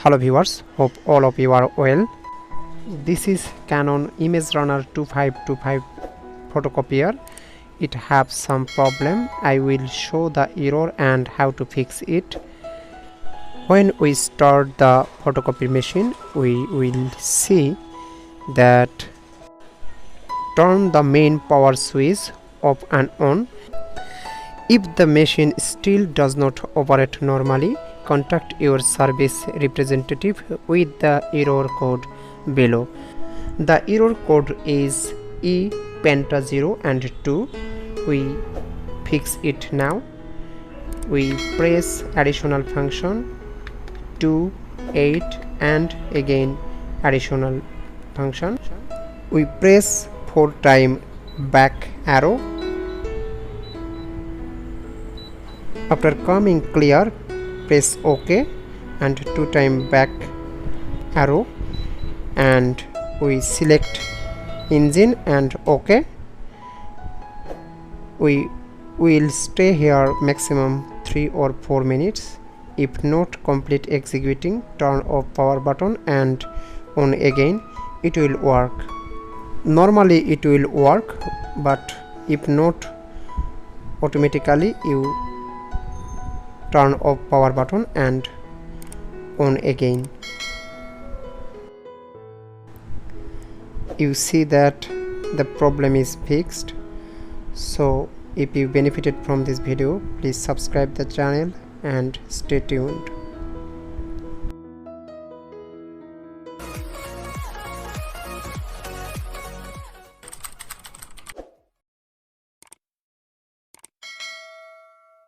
Hello viewers, hope all of you are well. This is Canon Image Runner 2525 photocopier. It has some problem. I will show the error and how to fix it. When we start the photocopy machine, we will see that turn the main power switch off and on. If the machine still does not operate normally, contact your service representative with the error code below. The error code is E000002. We fix it now. We press additional function 2, 8 and again additional function. We press 4 times back arrow. After coming clear, press OK and 2 times back arrow and we select engine and OK. We will stay here maximum 3 or 4 minutes. If not complete executing, turn off power button and on again. It will work. Normally it will work, but if not, automatically you turn off power button and on again. You see that the problem is fixed. So if you benefited from this video, please subscribe the channel and stay tuned.